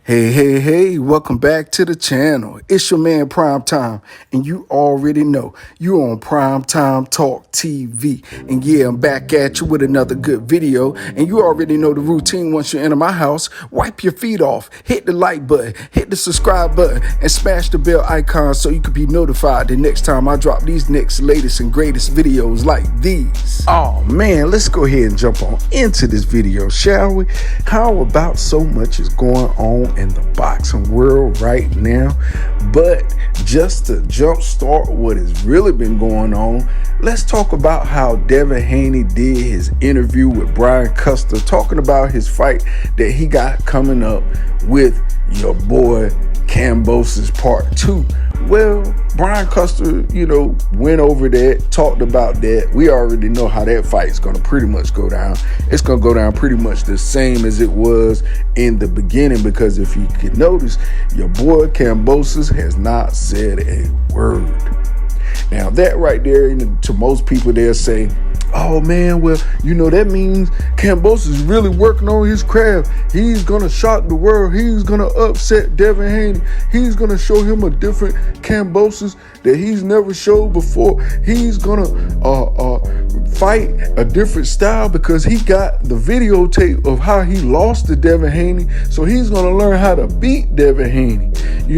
Hey, welcome back to the channel. It's your man Prime Time, and you already know you're on Prime Time Talk TV. And yeah, I'm back at you with another good video, and you already know the routine. Once you enter my house, wipe your feet off, hit the like button, hit the subscribe button, and smash the bell icon so you can be notified the next time I drop these next latest and greatest videos like these. Oh man, let's go ahead and jump on into this video, shall we? How about so much is going on in the boxing world right now? But just to jump start what has really been going on, let's talk about how Devin Haney did his interview with Brian Custer, talking about his fight that he got coming up with your boy Kambosos Part 2. Well, Brian Custer, went over that, talked about that. We already know how that fight's going to pretty much go down. It's going to go down pretty much the same as it was in the beginning, because if you could notice, your boy Kambosos has not said a word. Now, that right there, to most people, they'll say, oh man, well, that means Kambosos is really working on his craft. He's going to shock the world. He's going to upset Devin Haney. He's going to show him a different Kambosos that he's never showed before. He's going to fight a different style because he got the videotape of how he lost to Devin Haney. So he's going to learn how to beat Devin Haney.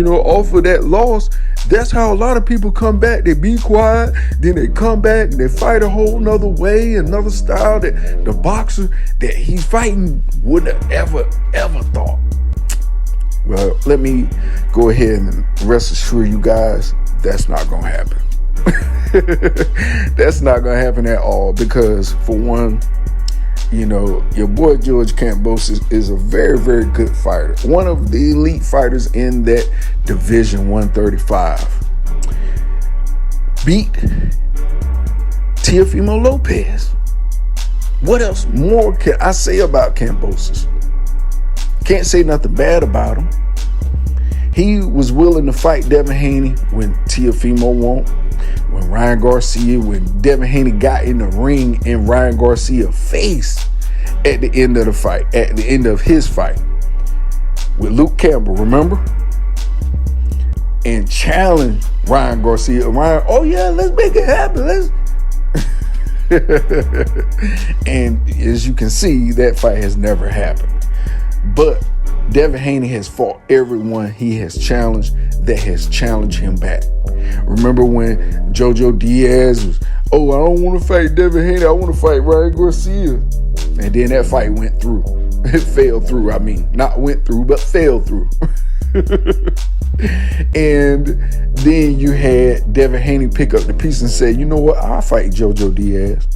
Off of that loss, that's how a lot of people come back. They be quiet, then they come back and they fight a whole nother way, another style that the boxer that he's fighting wouldn't have ever thought. Well, let me go ahead and rest assure you guys, that's not going to happen. That's not going to happen at all, because for one, your boy George Kambosos is a very, very good fighter. One of the elite fighters in that division 135. Beat Teofimo Lopez. What else more can I say about Kambosos? Can't say nothing bad about him. He was willing to fight Devin Haney when Teofimo won't. When Ryan Garcia, when Devin Haney got in the ring and Ryan Garcia faced at the end of the fight, at the end of his fight with Luke Campbell, remember? And challenged Ryan Garcia. Ryan, oh yeah, let's make it happen. And as you can see, that fight has never happened. But Devin Haney has fought everyone he has challenged that has challenged him back. Remember when Jojo Diaz was, oh, I don't want to fight Devin Haney, I want to fight Ryan Garcia. And then that fight went through. It fell through. I mean, not went through, but fell through. And then you had Devin Haney pick up the piece and say, you know what, I'll fight Jojo Diaz.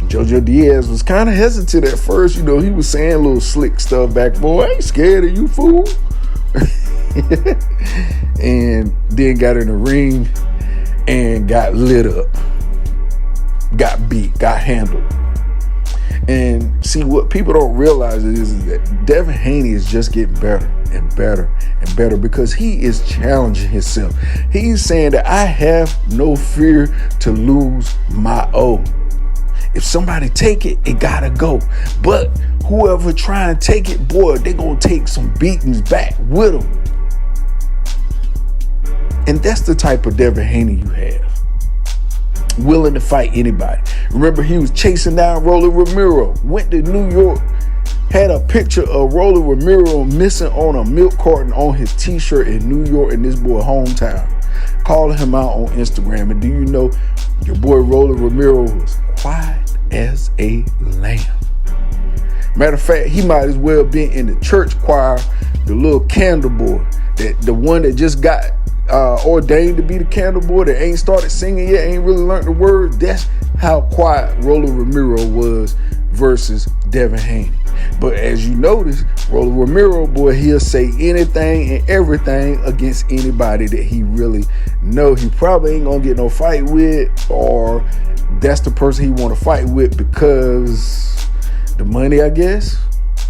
Jojo Diaz was kind of hesitant at first. He was saying little slick stuff back, boy, I ain't scared of you, fool. And then got in the ring and got lit up. Got beat, got handled. And see, what people don't realize is that Devin Haney is just getting better and better and better, because he is challenging himself. He's saying that I have no fear to lose my O. If somebody take it, it gotta go. But whoever try and take it, boy, they gonna take some beatings back with them. And that's the type of Devin Haney you have. Willing to fight anybody. Remember, he was chasing down Rolly Romero. Went to New York. Had a picture of Rolly Romero missing on a milk carton on his t-shirt in New York, in this boy hometown. Calling him out on Instagram. And do you know, your boy Rolly Romero was quiet as a lamb. Matter of fact, he might as well be in the church choir, the little candle boy, the one that just got ordained to be the candle boy, that ain't started singing yet, ain't really learned the words. That's how quiet Rolly Romero was versus Devin Haney. But as you notice, Rolly Romero, boy, he'll say anything and everything against anybody that he really know he probably ain't gonna get no fight with, or that's the person he want to fight with because the money, I guess.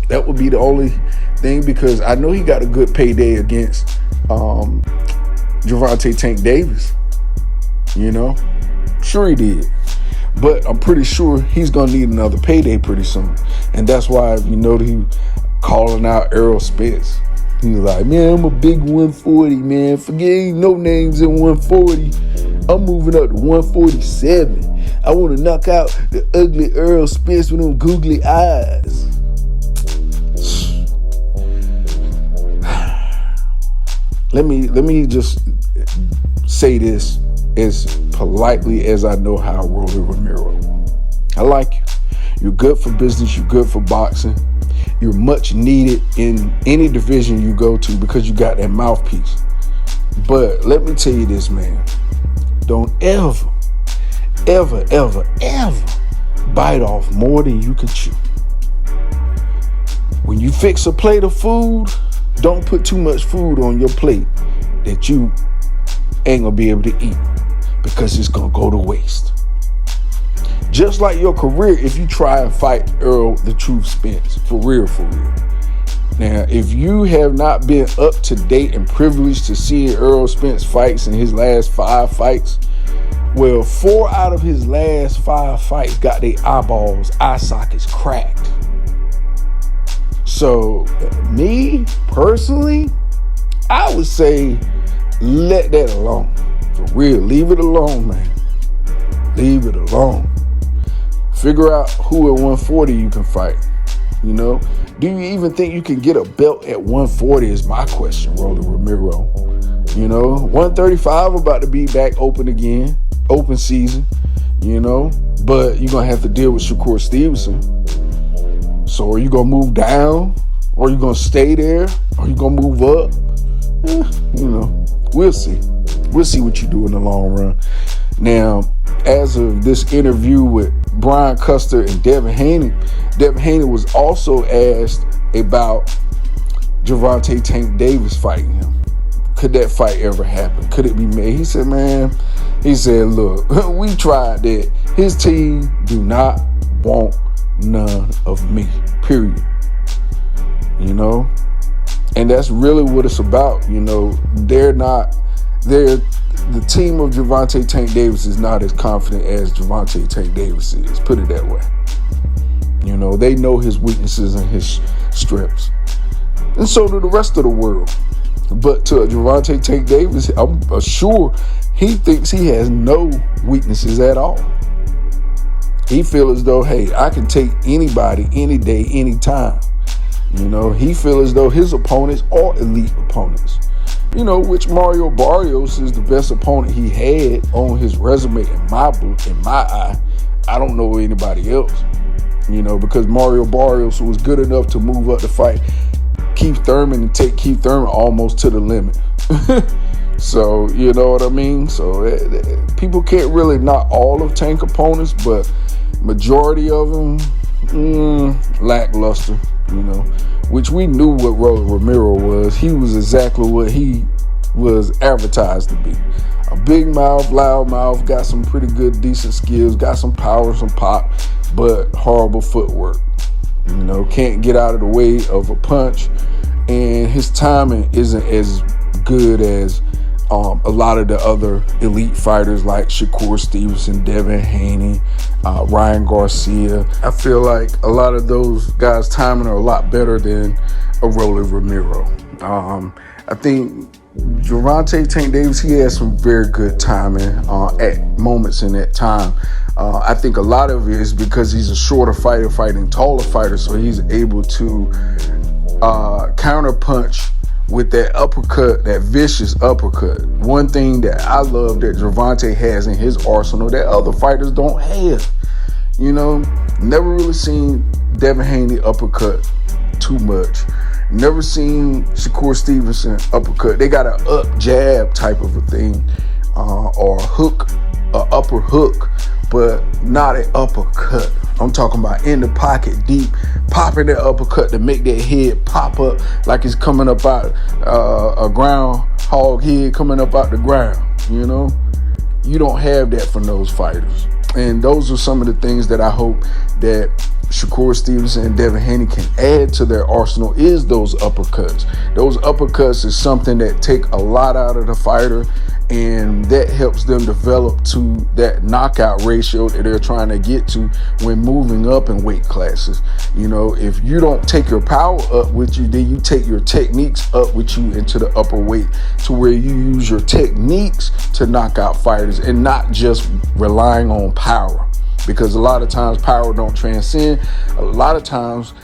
That would be the only thing, because I know he got a good payday against Gervonta Tank Davis. Sure he did. But I'm pretty sure he's going to need another payday pretty soon. And that's why, he calling out Errol Spence. He's like, man, I'm a big 140, man. Forget ain't no names in 140. I'm moving up to 147. I want to knock out the ugly Errol Spence with them googly eyes. Let me just say this as politely as I know how, Rolly Romero. I like you. You're good for business. You're good for boxing. You're much needed in any division you go to because you got that mouthpiece. But let me tell you this, man. Don't ever bite off more than you can chew. When you fix a plate of food, don't put too much food on your plate that you ain't gonna be able to eat because it's gonna go to waste. Just like your career, if you try and fight Errol the Truth Spence, for real. Now, if you have not been up to date and privileged to see Errol Spence fights in his last 5 fights, well, 4 out of his last 5 fights got their eye sockets cracked. So, me, personally, I would say let that alone. For real, leave it alone, man. Leave it alone. Figure out who at 140 you can fight. You know, do you even think you can get a belt at 140 is my question, Rolly Romero. You know, 135 about to be back open again, open season, you know, but you're going to have to deal with Shakur Stevenson. So are you going to move down, or are you going to stay there, or are you going to move up? You know, we'll see. We'll see what you do in the long run. Now, as of this interview with Brian Custer and Devin Haney was also asked about Gervonta Tank Davis fighting him. Could that fight ever happen? Could it be made? He said, look, we tried that. His team do not want none of me, period. You know? And that's really what it's about. You know, the team of Gervonta Tank Davis is not as confident as Gervonta Tank Davis is. Put it that way. You know, they know his weaknesses and his strengths. And so do the rest of the world. But to Gervonta Tank Davis, I'm sure he thinks he has no weaknesses at all. He feels as though, hey, I can take anybody, any day, anytime. You know, he feels as though his opponents are elite opponents. You know, which Mario Barrios is the best opponent he had on his resume in my book, in my eye. I don't know anybody else, you know, because Mario Barrios was good enough to move up to fight Keith Thurman and take Keith Thurman almost to the limit. So, you know what I mean? So people can't really knock all of Tank opponents, but majority of them, lackluster, you know. Which we knew what Rolly Romero was. He was exactly what he was advertised to be. A big mouth, loud mouth, got some pretty good, decent skills, got some power, some pop, but horrible footwork. You know, can't get out of the way of a punch, and his timing isn't as good as a lot of the other elite fighters like Shakur Stevenson, Devin Haney, Ryan Garcia. I feel like a lot of those guys' timing are a lot better than a Rolly Romero. I think Gervonta Tank Davis, he has some very good timing at moments in that time. I think a lot of it is because he's a shorter fighter fighting taller fighters, so he's able to counter punch with that uppercut, that vicious uppercut. One thing that I love that Gervonta has in his arsenal that other fighters don't have. You know, never really seen Devin Haney uppercut too much. Never seen Shakur Stevenson uppercut. They got an up jab type of a thing, or a hook, a upper hook, but not an uppercut. I'm talking about in the pocket deep, popping that uppercut to make that head pop up like it's coming up out a groundhog head coming up out the ground. You know, you don't have that from those fighters. And those are some of the things that I hope that Shakur Stevenson and Devin Haney can add to their arsenal is those uppercuts. Those uppercuts is something that take a lot out of the fighter and that helps them develop to that knockout ratio that they're trying to get to when moving up in weight classes. You know, if you don't take your power up with you, then you take your techniques up with you into the upper weight, to where you use your techniques to knock out fighters and not just relying on power. Because a lot of times power don't transcend. A lot of times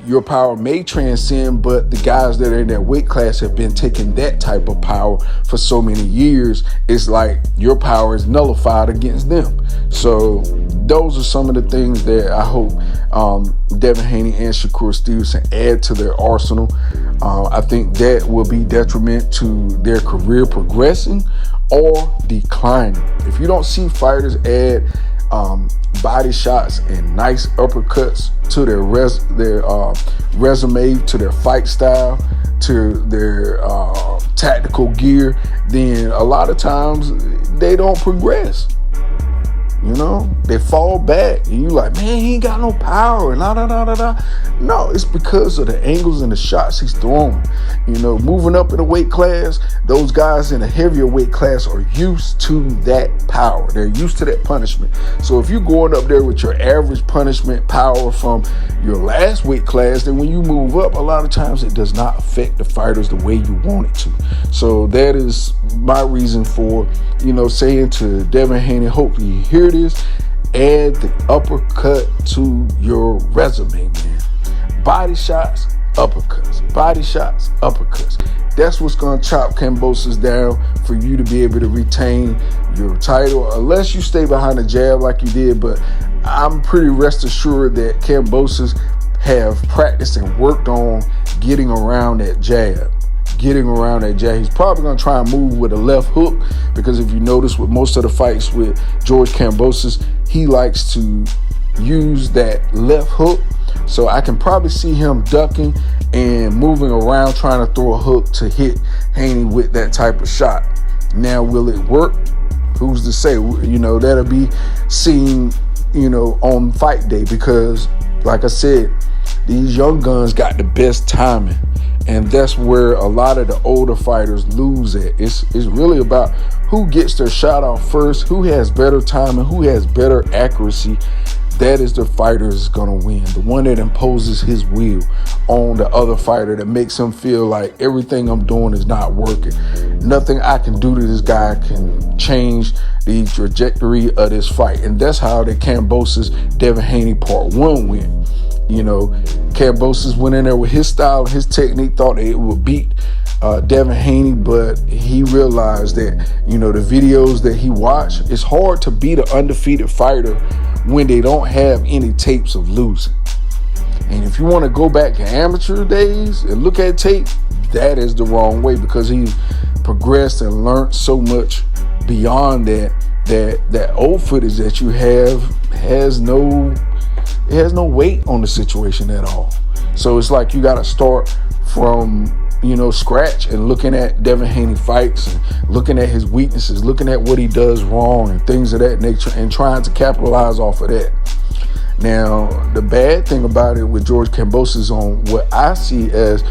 your power may transcend, but the guys that are in that weight class have been taking that type of power for so many years. It's like your power is nullified against them. So those are some of the things that I hope Devin Haney and Shakur Stevenson add to their arsenal. I think that will be detriment to their career progressing or declining. If you don't see fighters add body shots and nice uppercuts to their resume, to their fight style, to their tactical gear, then a lot of times they don't progress. You know, they fall back, and you like, man, he ain't got no power, and da. No, it's because of the angles and the shots he's throwing. You know, moving up in the weight class, those guys in a heavier weight class are used to that power. They're used to that punishment. So if you're going up there with your average punishment power from your last weight class, then when you move up, a lot of times it does not affect the fighters the way you want it to. So that is my reason for, you know, saying to Devin Haney, hope you hear this, add the uppercut to your resume, man. Body shots, uppercuts. Body shots, uppercuts. That's what's going to chop Kambosos down for you to be able to retain your title, unless you stay behind the jab like you did. But I'm pretty rest assured that Kambosos have practiced and worked on getting around that jab. He's probably going to try and move with a left hook, because if you notice with most of the fights with George Kambosos, he likes to use that left hook. So I can probably see him ducking and moving around, trying to throw a hook to hit Haney with that type of shot. Now, will it work? Who's to say? You know, that'll be seen, you know, on fight day, because like I said, these young guns got the best timing. And that's where a lot of the older fighters lose it. It's really about who gets their shot off first, who has better timing, who has better accuracy. That is the fighter that's going to win. The one that imposes his will on the other fighter, that makes him feel like everything I'm doing is not working. Nothing I can do to this guy can change the trajectory of this fight. And that's how the Kambosos Devin Haney Part 1 went. You know, Kambosos went in there with his style and his technique, thought that it would beat Devin Haney, but he realized that, you know, the videos that he watched, it's hard to beat an undefeated fighter when they don't have any tapes of losing. And if you want to go back to amateur days and look at tape, that is the wrong way, because he progressed and learned so much beyond that old footage that you have has no weight on the situation at all. So it's like you got to start from, you know, scratch, and looking at Devin Haney fights and looking at his weaknesses, looking at what he does wrong and things of that nature, and trying to capitalize off of that. Now, the bad thing about it with George Kambosos, on what I see as,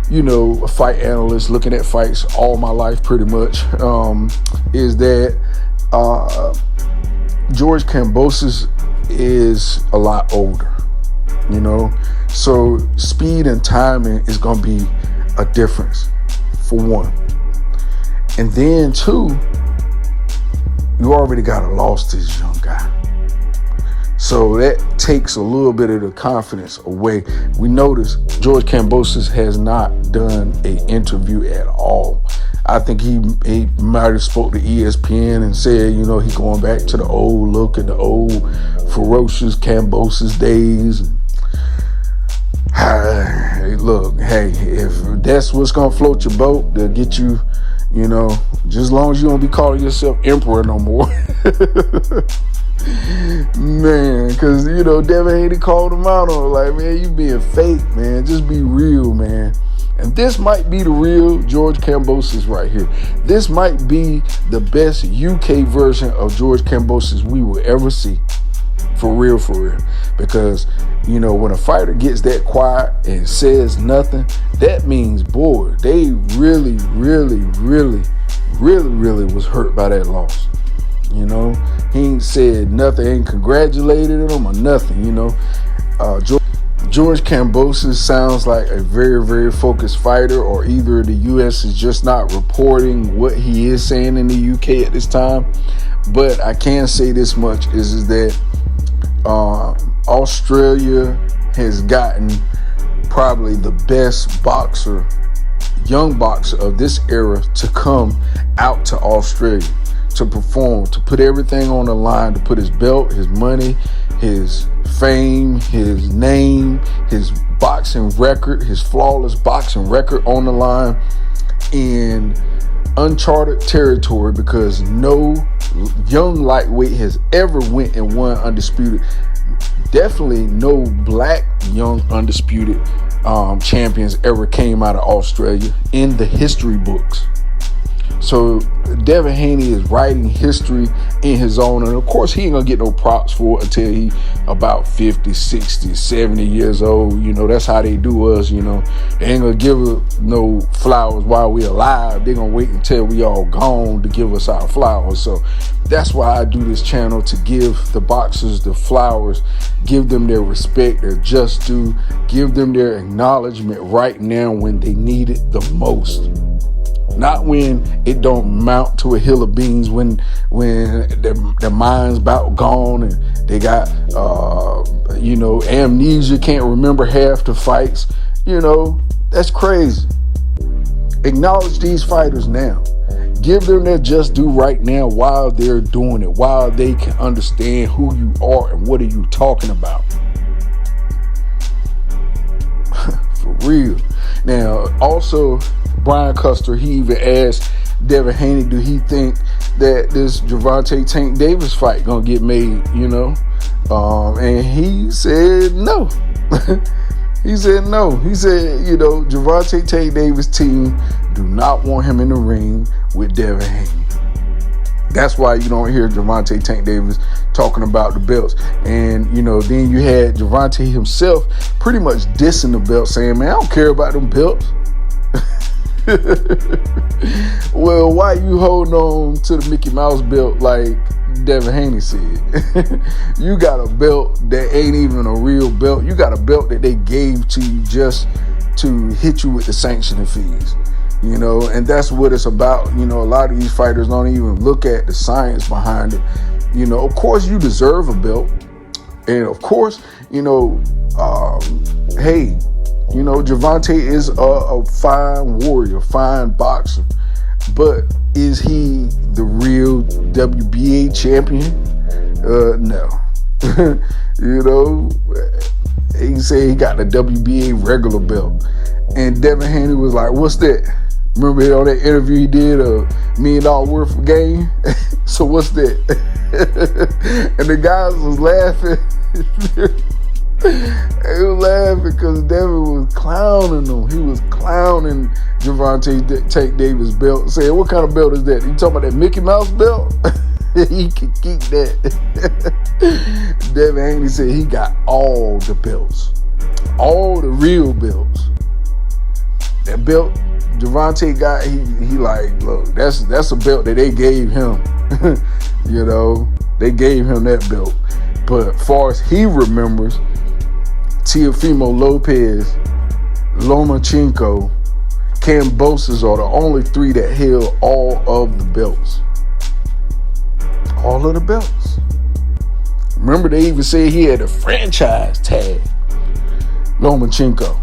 you know, a fight analyst looking at fights all my life pretty much, is that George Kambosos is a lot older, you know, so speed and timing is going to be a difference, for one. And then two, you already got a loss to this young guy, so that takes a little bit of the confidence away. We notice George Kambosos has not done an interview at all. I think he might have spoke to ESPN and said, you know, he's going back to the old look and the old ferocious Kambosos days. Hey, look, hey, if that's what's going to float your boat, to get you, you know, just as long as you don't be calling yourself emperor no more. Man, because, you know, Devin Haney called him out on it, like, man, you being fake, man. Just be real, man. And this might be the real George Kambosos right here. This might be the best UK version of George Kambosos we will ever see. For real. Because, you know, when a fighter gets that quiet and says nothing, that means, boy, they really really was hurt by that loss. You know, he ain't said nothing, ain't congratulated him or nothing. You know, George Kambosos sounds like a very focused fighter, or either the U.S. is just not reporting what he is saying in the U.K. at this time. But I can say this much is that Australia has gotten probably the best boxer, young boxer of this era to come out to Australia to perform, to put everything on the line, to put his belt, his money, his fame, his name, his boxing record, his flawless boxing record on the line in uncharted territory, because no young lightweight has ever went and won undisputed. Definitely no black young undisputed champions ever came out of Australia in the history books. So Devin Haney is writing history in his own, and of course he ain't gonna get no props for it until he about 50, 60, 70 years old. You know, that's how they do us. You know, they ain't gonna give us no flowers while we alive. They're gonna wait until we all gone to give us our flowers. So that's why I do this channel, to give the boxers the flowers, give them their respect, their just due, give them their acknowledgement right now when they need it the most. Not when it don't mount to a hill of beans, when their mind's about gone and they got amnesia, can't remember half the fights. You know, that's crazy. Acknowledge these fighters now. Give them their just due right now while they're doing it, while they can understand who you are and what are you talking about. For real. Now, also, Brian Custer, he even asked Devin Haney, do he think that this Gervonta Tank Davis fight gonna get made, you know? And he said no. He said no. He said, you know, Gervonta Tank Davis team do not want him in the ring with Devin Haney. That's why you don't hear Gervonta Tank Davis talking about the belts. And, you know, then you had Gervonta himself pretty much dissing the belt, saying, man, I don't care about them belts. Well, why you holding on to the Mickey Mouse belt like Devin Haney said? You got a belt that ain't even a real belt. You got a belt that they gave to you just to hit you with the sanctioning fees. You know, and that's what it's about. You know, a lot of these fighters don't even look at the science behind it. You know, of course you deserve a belt. And of course, you know, hey, you know, Gervonta is a fine warrior, fine boxer. But is he the real WBA champion? No. You know, he said he got the WBA regular belt. And Devin Haney was like, what's that? Remember on that interview he did, $1 million worth of game? So what's that? And the guys was laughing. He was laughing because Devin was clowning him. He was clowning Gervonta Tank Davis belt, saying, what kind of belt is that? You talking about that Mickey Mouse belt? He can keep that. Devin Haney said he got all the belts. All the real belts. That belt Gervonta got, he like, look, that's a belt that they gave him. You know, they gave him that belt. But as far as he remembers, Teofimo Lopez, Lomachenko, Kambosos are the only three that held all of the belts. All of the belts. Remember, they even said he had a franchise tag, Lomachenko.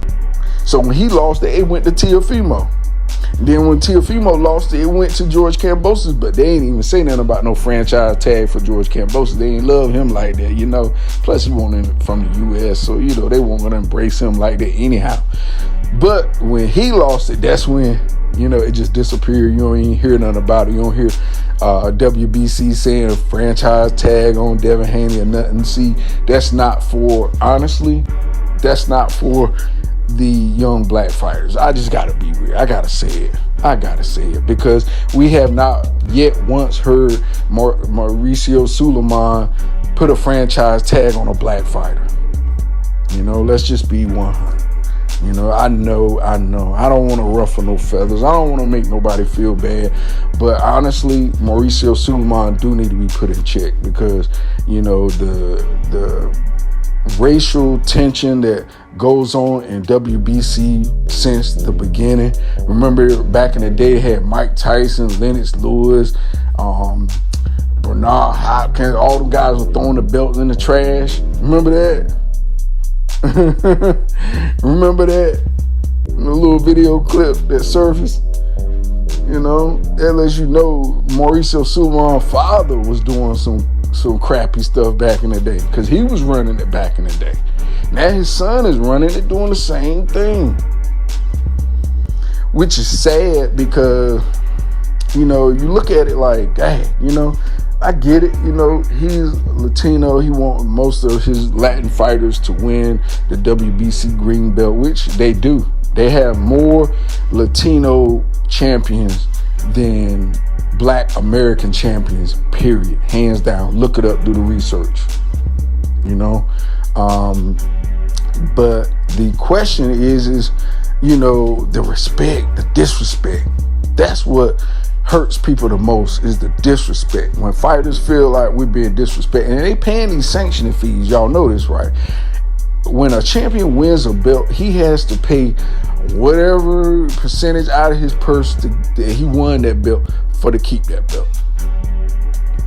So when he lost it, it went to Teofimo. And then when Teofimo lost it, it went to George Kambosos, but they ain't even say nothing about no franchise tag for George Kambosos. They ain't love him like that, you know. Plus, he wasn't from the U.S., so, you know, they weren't going to embrace him like that anyhow. But when he lost it, that's when, you know, it just disappeared. You don't even hear nothing about it. You don't hear WBC saying franchise tag on Devin Haney or nothing. See, that's not for, honestly, that's not for the young black fighters. I just gotta be real. I gotta say it because we have not yet once heard Mauricio Suleiman put a franchise tag on a black fighter. You know, let's just be 100. You know. I know. I don't want to ruffle no feathers. I don't want to make nobody feel bad. But honestly, Mauricio Sulaiman do need to be put in check because, you know, the racial tension that goes on in WBC since the beginning. Remember back in the day, they had Mike Tyson, Lennox Lewis, Bernard Hopkins. All the guys were throwing the belts in the trash. Remember that? Remember that? The little video clip that surfaced. You know, that lets you know Mauricio Sulaiman's father was doing some crappy stuff back in the day because he was running it back in the day. Now his son is running it, doing the same thing, which is sad because, you know, you look at it like, dang, you know, I get it. You know, he's Latino. He wants most of his Latin fighters to win the WBC green belt, which they do. They have more Latino champions than Black American champions, period. Hands down. Look it up, do the research. You know? But the question is, you know, the respect, the disrespect. That's what hurts people the most, is the disrespect. When fighters feel like we're being disrespected, and they paying these sanctioning fees, y'all know this, right? When a champion wins a belt, he has to pay whatever percentage out of his purse that he won that belt for to keep that belt.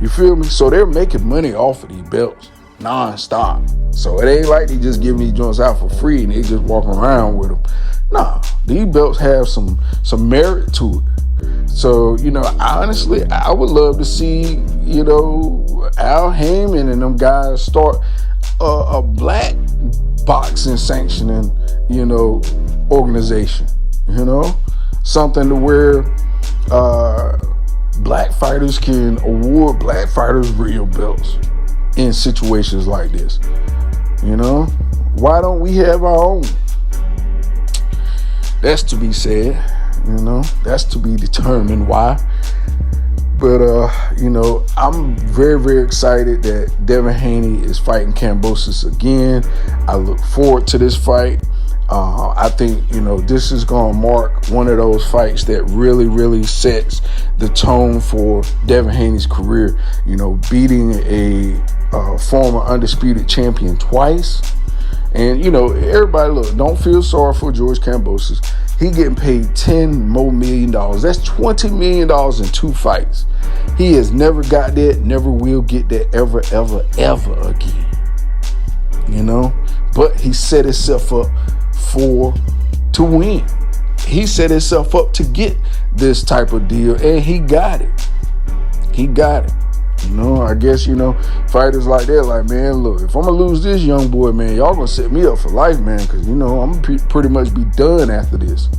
You feel me? So they're making money off of these belts non-stop. So it ain't like they just giving these joints out for free and they just walking around with them. Nah, these belts have some merit to it. So, you know, honestly, I would love to see, you know, Al Heyman and them guys start a black boxing sanctioning, you know, organization, you know, something to where black fighters can award black fighters real belts in situations like this. You know, why don't we have our own? That's to be said, you know, that's to be determined why. But, you know, I'm very, very excited that Devin Haney is fighting Kambosos again. I look forward to this fight. I think, you know, this is going to mark one of those fights that really, really sets the tone for Devin Haney's career. You know, beating a former undisputed champion twice. And, you know, everybody, look, don't feel sorry for George Kambosos. He getting paid $10 million. That's $20 million in 2 fights. He has never got that, never will get that ever, ever, ever again. You know? But he set himself up to win. He set himself up to get this type of deal, and he got it. He got it. You know, I guess, you know, fighters like that, like, man, look, if I'm going to lose this young boy, man, y'all going to set me up for life, man, because, you know, I'm going to pretty much be done after this.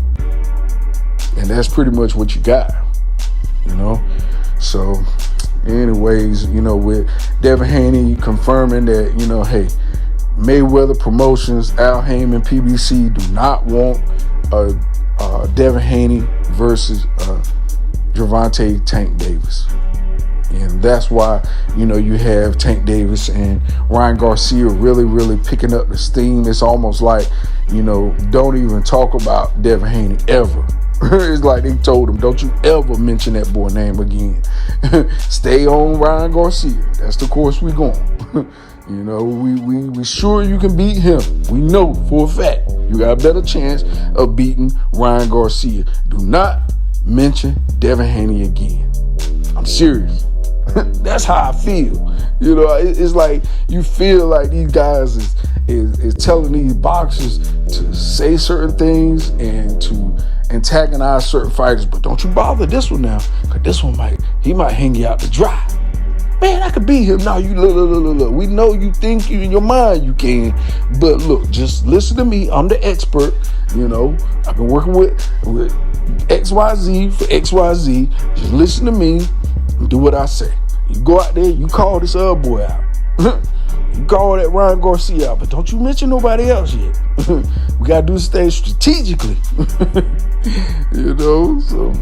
And that's pretty much what you got, you know. So, anyways, you know, with Devin Haney confirming that, you know, hey, Mayweather Promotions, Al Heyman, PBC do not want Devin Haney versus Gervonta Tank Davis. And that's why, you know, you have Tank Davis and Ryan Garcia really, really picking up the steam. It's almost like, you know, don't even talk about Devin Haney ever. It's like they told him, don't you ever mention that boy name again. Stay on Ryan Garcia. That's the course we going. You know, we sure you can beat him. We know for a fact you got a better chance of beating Ryan Garcia. Do not mention Devin Haney again. I'm serious. That's how I feel. You know, it's like you feel like these guys is telling these boxers to say certain things and to antagonize certain fighters, but don't you bother this one now, because this one might hang you out to dry. Man, I could beat him. Now you look. We know you think you in your mind you can, but look, just listen to me. I'm the expert. You know, I've been working with XYZ for XYZ. Just listen to me and do what I say. You go out there, you call this other boy out. You call that Ryan Garcia out, but don't you mention nobody else yet. We gotta do this thing strategically. You know, so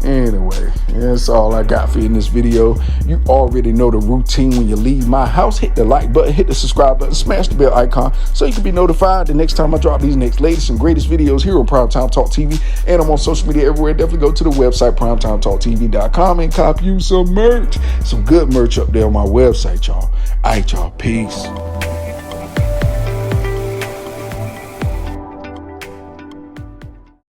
Anyway, that's all I got for you in this video. You already know the routine when you leave my house. Hit the like button, hit the subscribe button, smash the bell icon so you can be notified the next time I drop these latest and greatest videos here on Primetime Talk TV. And I'm on social media everywhere. Definitely go to the website, primetimetalktv.com, and cop you some merch. Some good merch up there on my website, y'all. All right, y'all. Peace.